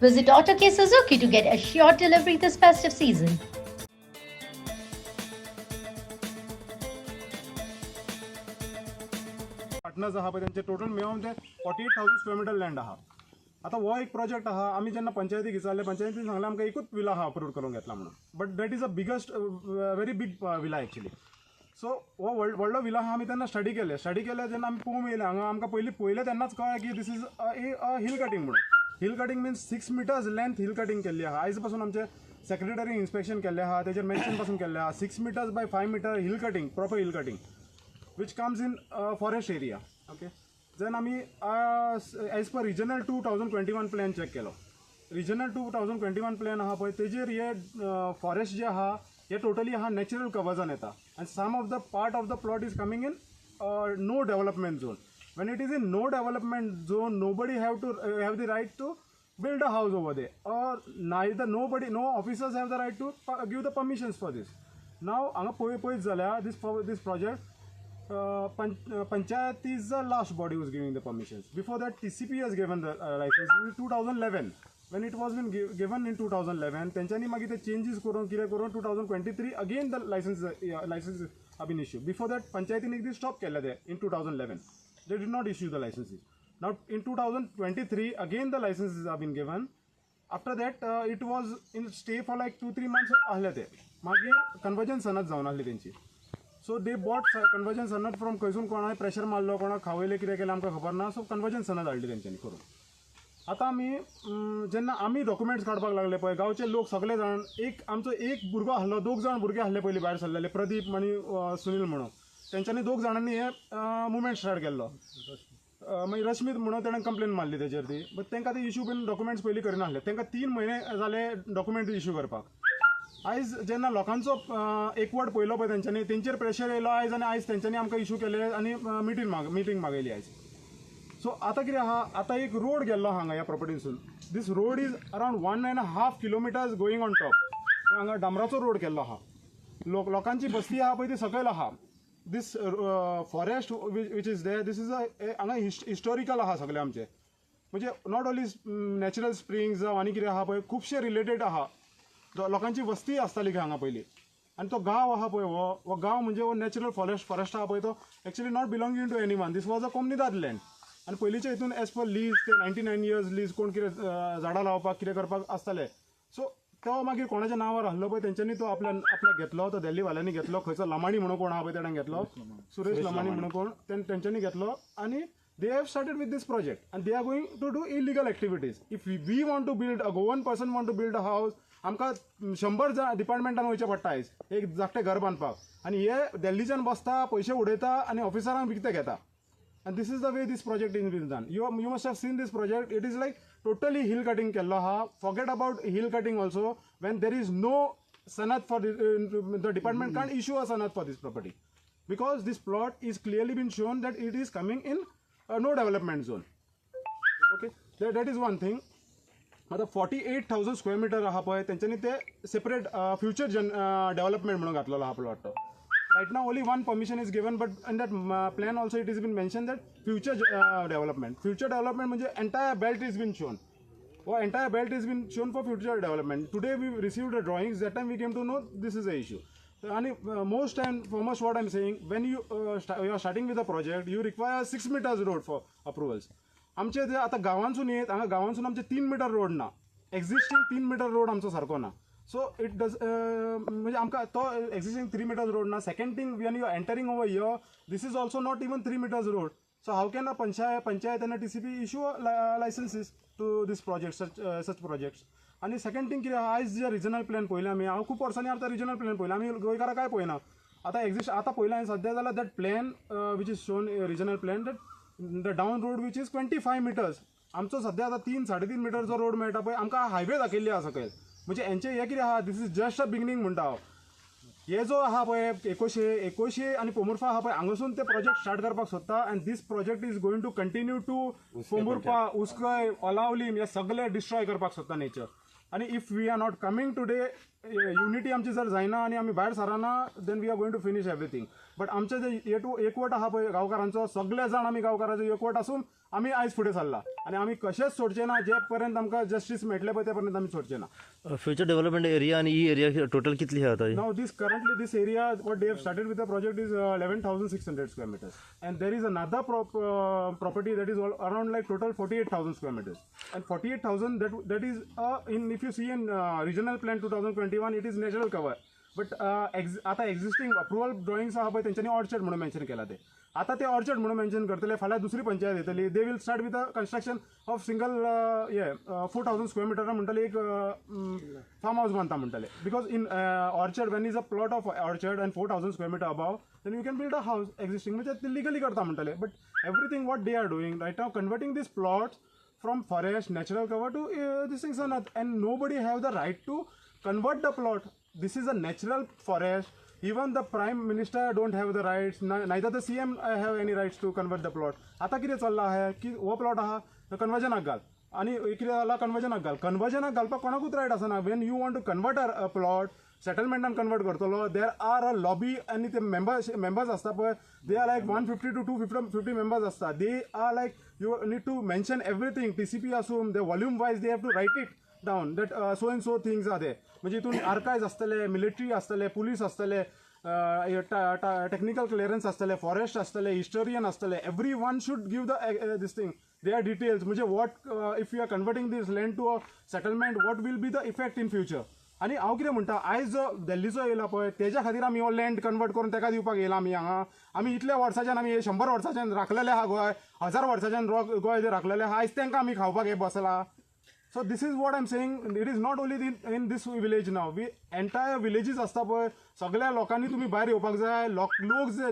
Visit Auto K Suzuki to get assured delivery this festive season. Partners आहा पळय त्यांचे total मेळोन ते 48,000 स्क्वेअर मिटर लँड आहा. आता हो एक प्रोजेक्ट आहा आमी जेन्ना पंचायतीक विचारले पंचायतीन सांगलें आमकां एकूच विला आहा अप्रूव करूंक घेतला म्हणून. But that is a biggest very big villa actually. So हो व्हडलो विला आहा आमी तेन्ना स्टडी केले जेन्ना आमी पळोवंक येयले हांगा आमकां पयले तेन्नाच कळ्ळें की दिस इज अ हिल कटींग म्हणून. Hill cutting means 6 metres length hill cutting केल्ली आहा. आयज पासून आमचे सेक्रेटरी इन्स्पेक्शन केल्लें आहा तेजेर मेन्शन पासून केल्लें आहा 6 metres by 5 metre hill cutting proper hill cutting which comes in forest area. Okay, then आमी as per regional 2021 plan check केलो. regional 2021 plan आहा पळय तेजेर हे फॉरेस्ट जे आहा हे टोटली आहा नॅचरल कवर्जान येता and some of the part of the plot is coming in no development zone. When it is in no development zone, nobody have the right to build a house over there, or no officers have the right to give the permissions for this. Now हांगा पळयत जाल्यार this project Panchayat is the last body who is giving the permissions. Before that, TCP has given the license in 2011. When it was been given in 2011, तेंच्यांनी मागीर ते changes करून कितें करून 2023 again the licenses have been issued. Before that, पंचायतीन एकदी stop केले ते in 2011. They did not issue the licenses. Now in 2023 again the licenses have been given. After that it was in stay for like 2-3 months आहले ते मागीर conversion सनद जावन आहली तेंची. सो दे बॉट कन्वर्जन सनद फ्रॉम खंयसून कोणा प्रेशर मारलो कोणाक खावयले कितें केलें आमकां खबर ना. सो कन्वर्जन सनद हाडली तेंच्यांनी करून. आतां आमी जेन्ना आमी डॉक्युमेंट्स काडपाक लागले पळय गांवचे लोक सगळे जाण आमचो एक भुरगो आहलो 2 जाण भुरगे आहले पयलीं भायर सरलेले प्रदीप आनी सुनील म्हणून. तेंच्यांनी 2 जाणांनी हे मुवमेंट स्टार्ट केल्लो. मागीर रश्मीत म्हणून तेणें कंप्लेन मारली तेजेर ती. बट तेंकां ते इशू बीन डॉक्युमेंट्स पयलीं करिनासले. तेंकां 3 म्हयने जाले डॉक्युमेंट इशू करपाक. आयज जेन्ना लोकांचो एकवट पयलो पळय तेंच्यांनी तेंचेर प्रेशर येयलो आयज आनी आयज तेंच्यांनी आमकां इशू केले आनी मिटींग मागयली आयज. सो आतां कितें आहा आतां एक रोड गेल्लो हांगा ह्या प्रॉपर्टीसून. This road is around 1.5 kilometers going on top. हांगा डांबराचो रोड केल्लो आहा. लोकांची बस्ती आहा पळय ती सकयल आहा. This forest which is there this is हांगा हिस्टोरिकल आहा सगळें आमचें. म्हणजे नॉट ओन्ली नॅचरल स्प्रिंग्स जावं आनी कितें आहा पळय खुबशे रिलेटेड आहा. लोकांची वस्ती आसताली हांगा पयलीं. आनी तो गांव आहा पळय हो गांव म्हणजे हो नॅचरल फॉरेस्ट आहा पळय तो actually not belonging to any one. This was a कोमनीदाद लँड. आनी पयलींच्या हितून एज पर लीज ते 99 इयर्स लीज कोण कितें झाडां लावपाक कितें करपाक आसताले. सो तो मागीर कोणाच्या नांवार आहलो पळय तेंच्यांनी तो आपल्याक घेतलो. तो दिल्लीवाल्यांनी घेतलो. खंयचो लमाणी म्हणून कोण आहा पळय तेणें घेतलो. सुरेश लमाणी म्हणून कोण तेंच्यांनी घेतलो. आनी they have started with this project and they are going to do illegal activities. If we want to build one person want to build a house, आमकां 100 डिपार्टमेंटान वयचें पडटा आयज एक धाकटें घर बांदपाक. आनी हे दिल्लीच्यान बसता पयशे उडयता आनी ऑफिसरांक विकते घेता. and this is the way this project is being done. You must have seen this project. It is like totally hill cutting kello ha. Forget about hill cutting also. When there is no sanad for the department can't issue a sanad for this property because this plot is clearly been shown that it is coming in no development zone. Okay, that is one thing. आता 48,000 square metre आहा पळय तेंच्यांनी ते separate future development म्हणून घातलेलो आहा plot तो. Right now only one permission is given but in that plan also it is been mentioned that future development म्हणजे entire belt is been shown. वो entire belt is been shown for future development. Today we received the drawings that time we came to know this is a issue. आणि most and foremost what I am saying when you are starting with a project you require 6 meters road for approvals. आमचे जे आता गांवांसून येत हांगा गांवांसून आमचे 3 meter road ना. एक्झिस्टिंग 3 मीटर रोड आमचो सारको ना. सो इट डज म्हणजे आमकां तो एक्झिस्टिंग 3 meters रोड ना. Second thing when you entering over here this is also not even 3 meters road. So how can a panchayat and TCP issue licenses to this project such projects. आनी second thing कितें आयज जे regional plan पळयले आमी हांव खूब वर्सांनी आतां रिजनल प्लॅन पळयला आमी गोंयकारां काय पळयना. आतां पळयला हांवें सद्या जाल्यार that plan which is shown regional plan that the down road which is 25 meters. आमचो सद्या आतां 3-3.5 मिटरचो रोड मेळटा पळय आमकां हायवे दाखयल्ली आहा सकयल. म्हणजे हेंचें हें कितें आहा this is just a beginning म्हणटा हांव. हे जो आहा पळय 21 आनी पोमुर्फा आहा पळय हांगासून ते प्रोजेक्ट स्टार्ट करपाक सोदता. And this project is going to continue to Pomburpa उस्कय ओलावलीम हे सगळे डिस्ट्रॉय करपाक सोदता नेचर. आणि if we are not coming today unity आमची जर जायना आनी आमी भायर सराना then we are going to finish everything. But आमचे जे एकवट आहा पळय गांवकारांचो सगळे जाण आमी गांवकारांचो एकवट आसून आमी आयज फुडें सरला आनी आमी कशेंच सोडचे ना जे पर्यंत आमकां जस्टीस मेळटले पळय ते पर्यंत आमी सोडचे ना. फ्युचर डेव्हलपमेंट एरिया आणि ही एरिया टोटल कितली आहा आता? Now this currently this area what they have started with the project is 11,600 square meters, and there is another property that is around like total 48,000 square meters, and 48,000 that is in if you see in regional plan 2021 it is natural cover, but आता existing approval drawings आहा पळय तेंच्यांनी orchard म्हणून mention केला ते. आता ते orchard म्हणून मेन्शन करतले, फाल्यां दुसरी पंचायत येतली, they will start with the construction of single 4,000 square metre म्हणटले एक फार्म हाऊस बांधता म्हणटले, because in orchard when is a plot of orchard and 4,000 square metre above then you can build a house existing, म्हणजे ते legally करता म्हणटले. But everything what they are doing right now converting this plot from forest, natural cover to these things are not, and nobody have the right to convert the plot. This is a natural forest. Even the prime minister don't have the rights. Neither the CM have any rights to convert the plot. आता कितें चल्ला आहे की हो plot आहा कन्वर्जनाक घाल आणि कितें जाला कन्वर्जनाक घाल. कन्वर्जनाक घालपाक कोणाकूच रायट आसना. When you want to convert a plot सेटलमेंटान कन्वर्ट करतलो देर आर अ लॉबी आणि ते मेंबर्स असता पळय they are like 150 to 250 members असता. They are like you need to mention everything. TCP आसून the volume wise they have to write it down that so and so things are there. म्हणजे हितून archives आसतले, military आसतले, police आसतले, technical clearance आसतले, forest आसतले, historian आसतले. Every one should give the this thing their details. म्हणजे what if you are converting this land to a settlement what will be the effect in future. आणि हांव कितें म्हणटा आयज जो दिल्लीचो येयला पळय तेज्या खातीर आमी हो लँड कन्वर्ट करून ताका दिवपाक येयला आमी हांगा. आमी इतल्या वर्साच्यान आमी 100 वर्साच्यान राखलेले आहा गोंय, 1000 वर्साच्यान गोंय जे राखलेले आहा आयज तांकां आमी खावपाक हे बसला. So this is what I'm saying. It is not only in this village now. We entire villages असता पळय सगळ्या लोकांनी तुम्ही भायर येवपाक जाय. लोक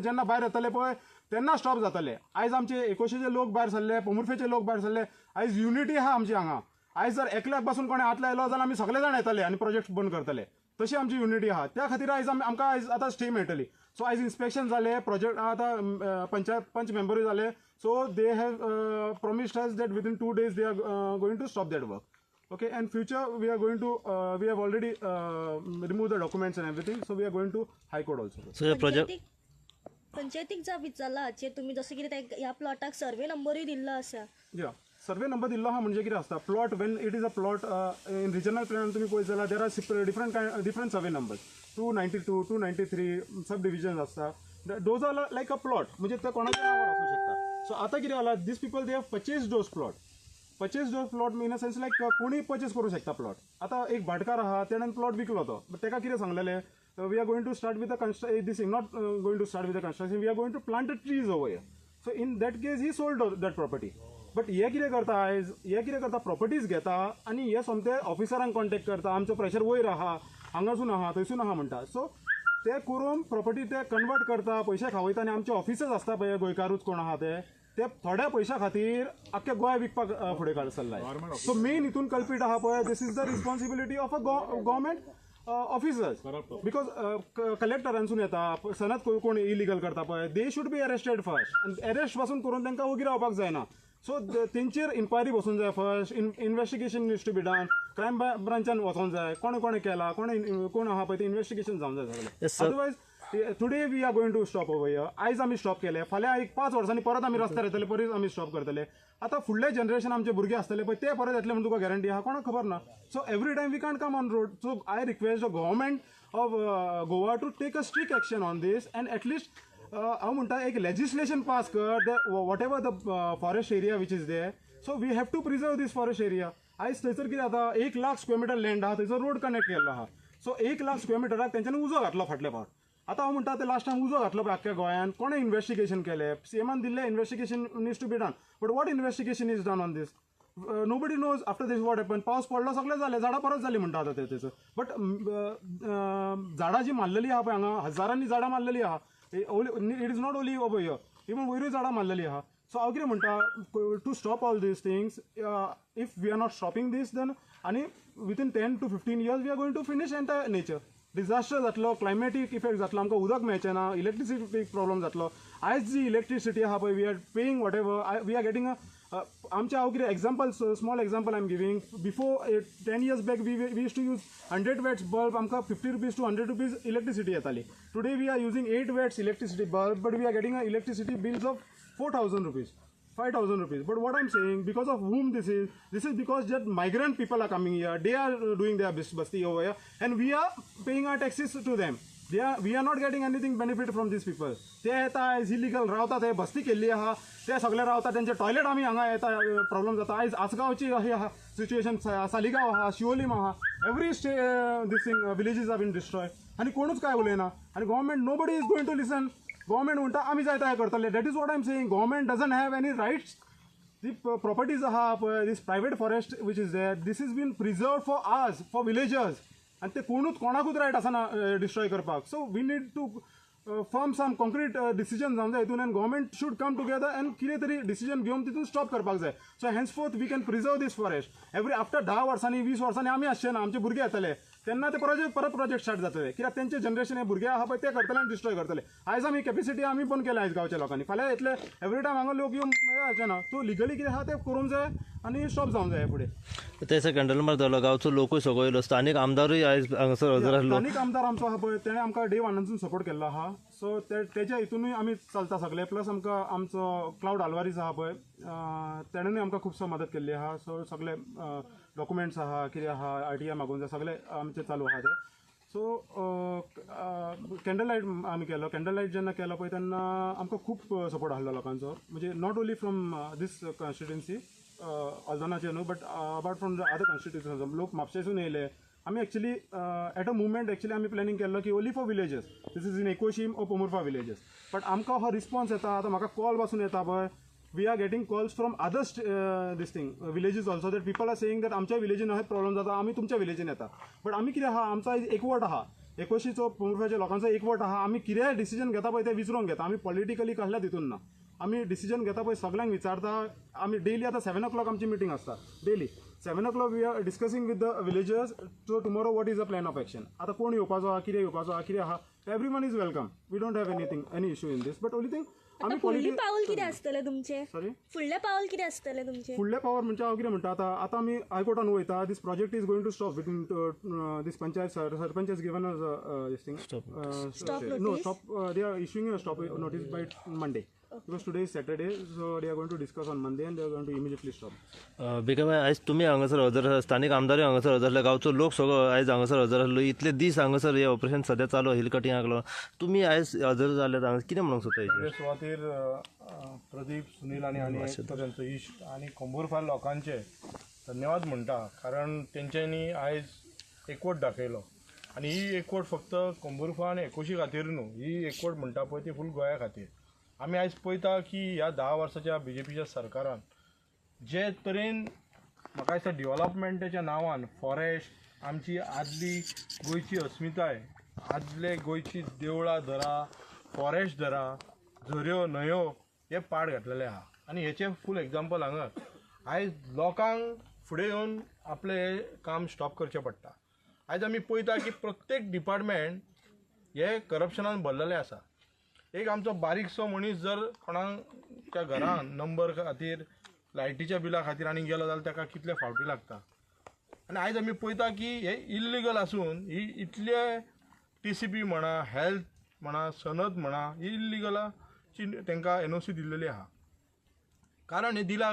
जेन्ना भायर येतले पळय तेन्ना स्टॉप जातले. आयज आमचे एकोशेचे लोक भायर सरले, पोमुर्फेचे लोक भायर सरले. आयज युनिटी आहा आमची हांगा. आयज जर एकल्याक पासून कोणें हात लायलो जाल्यार आमी सगळे जाण येतले आनी प्रोजेक्ट बंद करतले. तशी आमची युनिटी आहा. त्या खातीर आयज आमकां आयज आतां स्टे मेळटली. सो आयज इन्स्पेक्शन जाले, प्रोजेक्ट आतां पंच मेंबरूय जाले. So they have promised us that within 2 days they are going to stop that work. Okay, and future we are going to we have already removed the documents and everything, so we are going to High Court also. So या project पंचायतीक जा विचारला हाचेर तुम्ही जसं कितें ह्या प्लॉटाक सर्वे नंबरूय दिल्लो आसा. या सर्वे नंबर दिल्लो आहा म्हणजे कितें आसता plot when it is a plot in regional plan तुम्ही पळयत जाल्यार there are different survey numbers 292, 293 sub divisions आसता. Those are like a plot म्हणजे ते कोणाच्या नांवार आसूं शकता. सो आतां कितें जाला this people they have purchase those plot. Purchase those plot in a sense like कोणी परचेज करूं शकता प्लॉट. आता एक भाटकार आहा तेणेन प्लॉट विकलो तो, बट तेका कितें सांगलेले we are going to start with this thing not going to start with the construction, we are going to plant trees over here. So in that case he sold that property. But हे कितें करता आयज हे कितें करता properties घेता आनी हे सोमते ऑफिसरांक कॉन्टॅक्ट करता आमचो प्रेशर वयर आहा हांगासून आहा थंयसून आहा म्हणटा. सो ते करून प्रॉपर्टी ते कन्वर्ट करता, पयशे खावयता आनी आमचे ऑफिसर्स आसता पळय गोंयकारूच कोण आहा ते थोड्या पैशा खातीर आख्या गोंय विकपाक फुडें सरलाय. सो मेन हितून कल्पीट आहा पळय this is the responsibility of a government officers. Because कलेक्टरांसून येता सनत कोण इलिगल करता पळय they should be arrested first, आनी अरेस्ट पासून करून तांकां वगीर रावपाक जायना. सो तेंचेर इन्क्वायरी बसून जाय first, investigation needs to be done. Crime ब्रांचान वचोंक जाय कोणे केला कोण आहा पळय ते इन्व्हेस्टिगेशन जावंक जाय सगळें. Otherwise today we are going to stop over here. आयज आमी स्टॉप केले, फाल्यां एक 5 वर्सांनी परत आमी रस्त्यार येतले, परत आमी स्टॉप करतले. आता फुडले जनरेशन आमचे भुरगे आसतले पळय ते परत येतले म्हणून तुका गॅरंटी आहा कोणाक खबर ना. So every time we can't come on road. So I request the government of Goa to take a strict action on this and at least हांव म्हणटा एक लेजिस्लेशन पास कर the whatever the forest area which is there. So we have to preserve this forest area. आयज थंयसर कितें जाता 1 lakh square metre land आहा थंयसर रोड कनेक्ट केल्लो आहा. सो 1 लाख स्क्वेअर मिटराक तेंच्यांनी उजो घातलो फाटल्या फावट. आता हांव म्हणटा ते लास्ट टायम उजो घातलो पळय आख्ख्या गोंयान कोणें इन्व्हेस्टिगेशन केलें सीएमान दिल्लें investigation needs to be done. But what investigation is done on this nobody knows. After this what happen पावस पडलो सगळें जालें झाडां परत जालीं म्हणटा आतां तेचो. बट झाडां जी मारलेली आहा पळय हांगा हजारांनी झाडां मारलेली आहा. It is not only over here, even वयरूय झाडां मारलेली आहा. सो हांव कितें म्हणटा to stop all this things if we are not stopping this then आनी within 10 to 15 years we are going to finish entire nature. Disaster जातलो, climatic effect जातलो, आमकां उदक मेळचें ना, इलेक्ट्रिसिटी प्रॉब्लम जातलो. आयज जी इलेक्ट्रिसिटी आहा पळय we are paying whatever we are getting आमच्या हांव कितें example small example I am giving. Before 10 years back we use to use 100 watts bulb आमकां 50 rupees to 100 rupees इलेक्ट्रिसिटी येताली. Today we are using 8 watts electricity bulb but we are getting electricity bills of 4,000 rupees. 5,000 rupees. But what I'm saying, because of whom this is because that migrant people are coming here. They are doing their basti over here, and we are paying our taxes to them. We are not getting anything benefit from these people. ते येता illegal रावता ते बस्ती केल्ली आहा ते सगळे रावता त्यांचे टॉयलेट आम्ही हांगा येता प्रॉब्लेम जाता आयज आसगांवची अशी आहा सिच्युएशन सालिगांव आहा शिवोलीम आहा every this thing villages are been destroy आनी कोणूच काय उलयना आनी government nobody is going to listen government म्हणटा आमी जायता हें करतले that is what I am saying government doesn't have any rights the properties आहा पळय this private forest which is there this is been preserve for us for villagers आनी ते कोणाकूच रायट आसना डिस्ट्रॉय करपाक so we need to form some concrete decision जावंक जाय हितून and government should come together and कितें तरी डिसिजन घेवन तितून स्टॉप करपाक जाय so henceforth we can preserve this forest every after 10 वर्सांनी 20 वर्सांनी आमी आसचे ना आमचे भुरगे येतले तेन्ना ते परत प्रोजेक्ट स्टार्ट जातले कित्याक तेंचे जनरेशन हे भुरगे आहा पळय ते करतले आनी डिस्ट्रॉय करतले आयज आमी कॅपेसिटी आमी पण केल्या आयज गांवच्या लोकांनी फाल्यां येतले एवरी टायम हांगा लोक येवन मेळचे ना सो लिगली कितें आहा तें करूंक जाय आनी स्टॉप जावंक जाय फुडें त्याचा कॅन्डलमार जालो गांवचो लोकूय सगळो येयलो स्थानीक आमदारूय आयज हांगासर हजर आसलो स्थानीक आमदार आमचो आहा पळय तेणें आमकां डे वानासून सपोर्ट केल्लो आहा सो तेच्या हितूनूय आमी चलता सगळे प्लस आमकां आमचो क्लाउड आल्वारीस आहा पळय तेणेंय आमकां खूबसो मदत केल्ली आहा सो सगळे डॉक्युमेंट्स आहा कितें आहा RTI मागून जाय सगळे आमचे चालू आहा ते सो कॅन्डल लायट आमी केलो कॅन्डल लायट जेन्ना केलो पळय तेन्ना आमकां खूब सपोर्ट आसलो लोकांचो म्हणजे not only from this constituency ऑल्दोनाचे न्हू but apart from the other constituencies लोक म्हापशेसून येयले आमी actually at a movement actually आमी प्लॅनिंग केल्लो की only for villages this is in Ecoxim ओ पोमुर्फा विलेजेस बट आमकां हो रिस्पॉन्स येता आतां म्हाका कॉल पासून येता पळय we are getting calls from other this thing villages also that people are saying that आमच्या विलेजीन अहेच प्रॉब्लम जाता आमी तुमच्या विलेजीन येता बट आमी कितें आहा आमचा एकवट आहा एकोशीचो पोमुर्फाच्या लोकांचो एकवट आहा आमी कितेंय डिसिजन घेता पळय तें विचारूंक घेता आमी पॉलिटिकली कसल्या तितून ना आमी डिसिजन घेता पळय सगळ्यांक विचारता आमी डेली आतां 7 o'clock आमची मिटींग आसता daily 7 o'clock we are discussing with the villagers so tomorrow what is the plan of action आतां कोण येवपाचो आहा कितें येवपाचो आहा कितें आहा everyone is welcome we don't have any issue in this but only thing आमी फुडली पाऊल कितें आसतले तुमचे सॉरी फुडले पाऊल कितें आसतले तुमचे फुडले पावर म्हणजे हांव कितें म्हणटा आतां आमी हायकोर्टान वयता this project is going to stop between this panchayat sarpanch is given this thing no stop they are issuing a stop notice by Monday because today is Saturday so they are going to discuss on Monday and they are going to immediately stop Begum आयज तुमी हांगासर हजर आसा स्थानीक आमदारूय हांगासर हजर आसले गांवचो लोक सगळो आयज हांगासर हजर आसलो इतले दीस हांगासर हे ऑपरेशन सद्या चालू हिल कटिंग लागलो तुमी आयज हजर जाल्यात हांगा कितें म्हणूंक सोदता हे सुवातेर प्रदीप सुनील आनी त्यांचो इश्ट आनी कंबोरफार लोकांचे धन्यवाद म्हणटा कारण तेंच्यांनी आयज एकवट दाखयलो आनी ही एकवट फक्त कंबोरफा आनी एकोशी खातीर न्हू ही एकवट म्हणटा पळय ती फूल गोंया खातीर आमी आयज पळयता की ह्या 10 वर्साच्या BJPच्या सरकारान जे तरेन म्हाका दिसता डेव्हलपमेंटाच्या नांवान फॉरेस्ट आमची आदली गोंयची अस्मिताय आदले गोंयची देवळां धरा फॉरेस्ट धरा झऱ्यो न्हंयो हे पाड घातलेले आहा आनी हेचे फूल एग्जाम्पल हांगा आयज लोकांक फुडें येवन आपलें हे काम स्टॉप करचें पडटा आयज आमी पळयता की प्रत्येक डिपार्टमेंट हे करप्शनान भरलेले आसा एक आमचो बारीकसो मनीस जर कोणाच्या घरान नंबर खातीर लायटीच्या बिला खातीर आनी गेलो जाल्यार ताका कितले फावटी लागता आनी आयज आमी पळयता की हे इल्लिगल आसून ही इतले TCP म्हणा हेल्थ म्हणा सनद म्हणा ही इल्लिगलाची तांकां NOC दिल्लेली आहा कारण हे दिला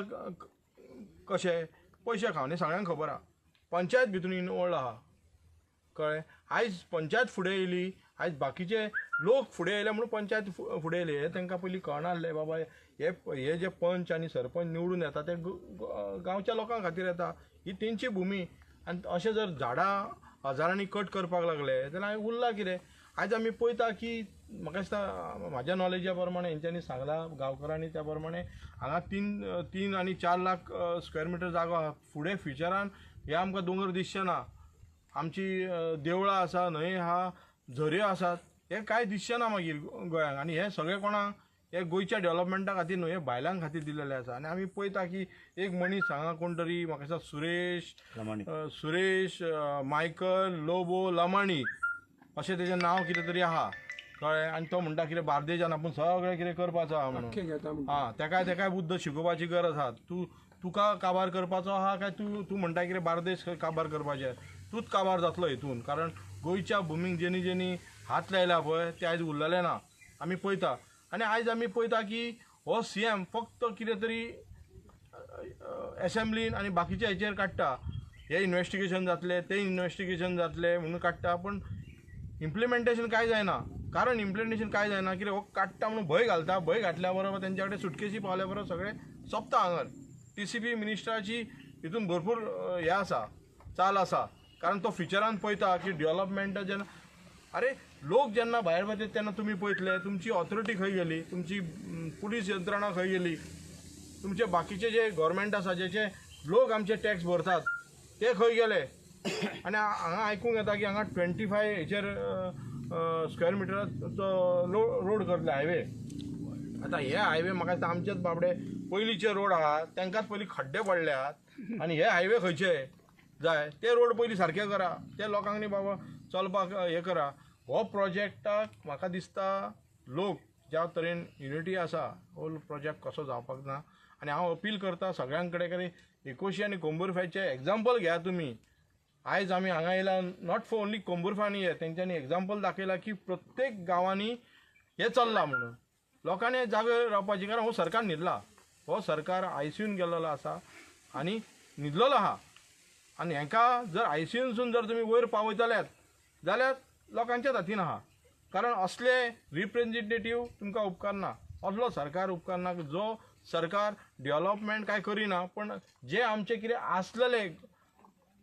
कशें पयशे खावन हे सगळ्यांक खबर आहा पंचायत भितून इनवॉल्ड आहा कळ्ळें आयज पंचायत फुडें येयली आयज बाकीचे लोक फुडें येयले म्हणून पंचायत फुडें येयले हे तांकां पयलीं कळनासलें बाबा हे जे पंच आनी सरपंच निवडून येता ते गांवच्या लोकां खातीर येता ही तेंची भुमी आनी अशें जर झाडां हजारांनी कट करपाक लागले जाल्यार उरलां कितें आयज आमी पळयता की म्हाका दिसता म्हाज्या नॉलेजा प्रमाणे हेंच्यांनी सांगलां गांवकारांनी त्या प्रमाणे हांगा 3 आनी 4 लाख स्क्वेअर मिटर जागो आहा फुडें फ्युचरान हे आमकां दोंगर दिसचे ना आमची देवळां आसा न्हंय आहा झऱ्यो आसात हे कांय दिसचे ना मागीर गोंयांक आनी हे सगळे कोणाक हे गोंयच्या डेव्हलपमेंटा खातीर न्हू हे भायल्यां खातीर दिलेले आसा आनी आमी पळयता की एक मनीस हांगा कोण तरी म्हाका दिसता सुरेश मायकल लोबो लमाणी अशें तेजें नांव कितें तरी आहा कळ्ळें आनी तो म्हणटा कितें बार्देजान आपूण सगळें कितें करपाचो आहा म्हणून तेकाय बुद्ध शिकोवपाची गरज आहा तुका काबार करपाचो आहा काय तूं म्हणटा कितें बार्देश काबार करपाचें तूंच काबार जातलो हितून कारण गोंयच्या भुमीक जेनी हात लायला पळय ते आयज उरलेले ना आमी पळयता आनी आयज आमी पळयता की हो CM फक्त कितें तरी असेंब्लीन आनी बाकीच्या हेचेर काडटा, हे इन्व्हेस्टिगेशन जातले ते इन्व्हेस्टिगेशन जातले म्हणून काडटा, पण इम्प्लिमेंटेशन काय जायना. कारण इम्प्लिमेंटेशन काय जायना कितें हो काडटा म्हणून भंय घालता, भंय घातल्या बरोबर तेंच्या कडेन सुटकेसी पावल्या बरोबर सगळें सोंपता हांगर. TCP मिनिस्टराची हितून भरपूर हे आसा, चाल आसा. कारण तो फ्युचरान पळयता की डेव्हलपमेंट जेन्ना अरे लोक जेन्ना भायर वतात तेन्ना तुमी पळयतले तुमची ऑथॉरिटी खंय गेली, तुमची पुलीस यंत्रणा खंय गेली, तुमचे बाकीचे जे गव्हर्मेंट आसा जेचे लोक आमचे टॅक्स भरतात ते खंय गेले. आनी हांगा आयकूंक येता की हांगा 25 हेचेर स्क्वेअर मिटराचो रोड करतले हायवे. आतां हे हायवे म्हाका दिसता आमचेच बाबडे पयलींचे रोड आहात तांकांच पयलीं खड्डे पडल्यात आनी हे हायवे खंयचे जाय ते रोड पयलीं सारके करा, ते लोकांनी बाबा चलपाक हे करा. हो प्रोजेक्टाक म्हाका दिसता लोक ज्या तरेन युनिटी आसा हो प्रोजेक्ट कसो जावपाक ना. आनी हांव अपील करता सगळ्यां कडेन की एकोशी आनी कोंबुरफाचे एग्जाम्पल घेया तुमी. आयज आमी हांगा येयला नॉट फॉर ओन्ली कोंबुरफानी हे तेंच्यांनी एग्जाम्पल दाखयला की प्रत्येक गांवांनी हे चल्लां म्हणून लोकांनी जागे रावपाची. कारण हो सरकार न्हिदला, हो सरकार ICUन गेल्लो आसा आनी न्हिदलेलो आहा. आनी हांकां जर ICUनसून जर तुमी वयर पावयतल्यात जाल्यार लोकांच्याच हातीन आहा. कारण असले रिप्रेझेंटेटिव्ह तुमकां उपकारना, असलो सरकार उपकारना जो सरकार डेव्हलपमेंट काय करिना, पण जे आमचे कितें आसलेले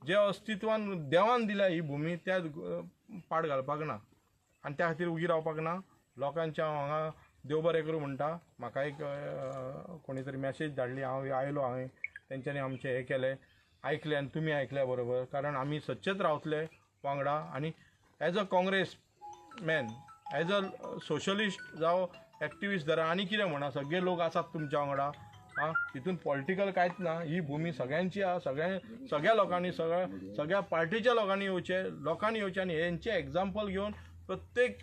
जे अस्तित्वान देवान दिल्या ही भुमी त्या पाड घालपाक ना आनी त्या खातीर उगी रावपाक ना. लोकांच्या हांगा देव बरें करूं म्हणटा. म्हाका एक कोणी तरी मॅसेज धाडली, हांव आयलो, हांवें तेंच्यांनी आमचे हे केले, आयकले आनी तुमी आयकल्या बरोबर. कारण आमी सच्चेच रावतले वांगडा आनी as a Congress man, as a socialist जावं एक्टिविस्ट जरा आनी कितें म्हणा सगळे लोक आसात तुमच्या वांगडा. हितून पॉलिटिकल कांयच ना, ही भुमी सगळ्यांची आहा. सगळ्या लोकांनी सगळ्या पार्टीच्या लोकांनी येवचे आनी हेंचे एग्जाम्पल घेवन प्रत्येक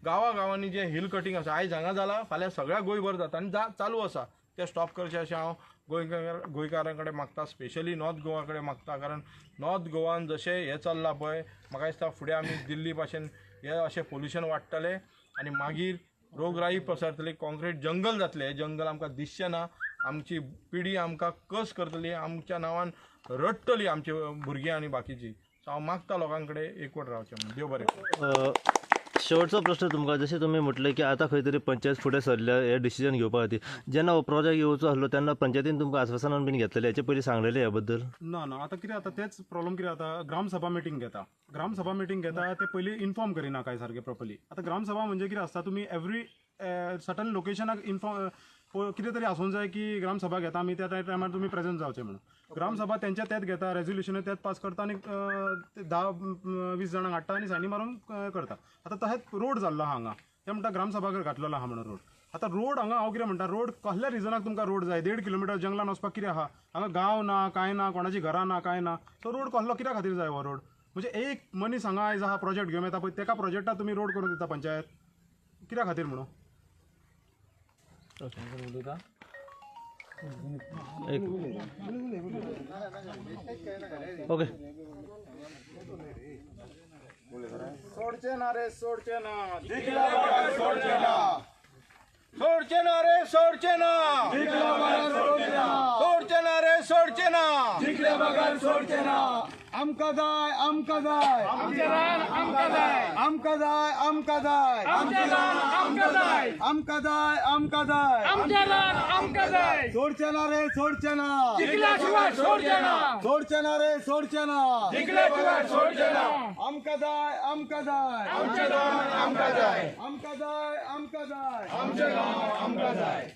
गांवांनी जे हिल कटींग आसा आयज हांगा जाला फाल्यां सगळ्या गोंयभर जाता आनी चालू आसा ते स्टॉप करचे अशें हांव गोंयकारां कडेन मागता, स्पेशली नॉर्थ गोवा कडेन मागता. कारण नॉर्थ गोवान जशें हें चल्लां पळय म्हाका दिसता फुडें आमी दिल्ली भाशेन हे अशें पोल्युशन वाडटलें आनी मागीर रोगराई पसरतली, कॉन्क्रीट जंगल जातलें. हे जंगल आमकां दिसचें ना, आमची पिढी आमकां कस करतली, आमच्या नांवान रडटली आमची भुरगीं आनी बाकीची. सो हांव मागता लोकां कडेन एकवट रावचें म्हणून. देव बरें करूं. शेवटचो प्रश्न तुमकां, जशें तुमी म्हटलें की आतां खंय तरी पंचायत फुडें सरल्या हे डिसिजन घेवपा खातीर, जेन्ना हो प्रोजेक्ट येवचो आसलो तेन्ना पंचायतीन तुमकां आश्वासनान बीन घेतलेलें, हेचे पयलीं सांगलेलें ह्या बद्दल? ना आतां कितें जाता तेच प्रॉब्लम कितें जाता, ग्रामसभा मिटींग घेता ते पयलीं इन्फॉर्म करिना काय सारकें प्रॉपर्ली. आतां ग्रामसभा म्हणजे कितें आसता, तुमी एवरी सर्टन लोकेशनाक इन्फॉर्म कितें तरी आसूंक जाय की ग्रामसभा घेता आमी त्या टायमार तुमी प्रेझेंट जावचें म्हणून. ग्रामसभा तेंच्या तेच घेता, रेझोल्युशन तेच पास करता आनी 10-20 जाणांक हाडटा आनी सायनी मारून करता. आतां तशेंच रोड जाल्लो आहा हांगा, ते म्हणटा ग्रामसभा घातलेलो आहा म्हणून रोड. आतां रोड हांगा हांव कितें म्हणटा, रोड कसल्या रिजनाक तुमकां रोड जाय? 1.5 किलोमिटर जंगलान वचपाक कितें आहा? हांगा गांव ना, कांय ना, कोणाची घरां ना, कांय ना. तो रोड कसलो कित्या खातीर जाय हो रोड? म्हणजे एक मनीस हांगा आयज आहा प्रोजेक्ट घेवन येता पळय, तेका प्रोजेक्टाक तुमी रोड करून दिता पंचायत, कित्या खातीर म्हणून? ओके. सोडचे ना रे सोडचे ना, जिंकला बघा सोडचे ना, सोडचे ना रे सोडचे ना, जिंकला बघा सोडचे ना, सोडचे ना रे सोडचे ना, जिंकला बघा सोडचे ना. आमका जाय आमका जाय, आमचे रान आमका जाय, आमका जाय आमका जाय, आमचे रान आमका जाय, आमका जाय आमका जाय, आमचे रान आमका जाय. सोडचे ना रे सोडचे ना, जिंकल्याशिवाय सोडचे ना, सोडचे ना रे सोडचे ना, जिंकल्याशिवाय सोडचे ना. आमका जाय आमका जाय, आमचे रान आमका जाय, आमका जाय आमका जाय, आमचे रान आमका जाय.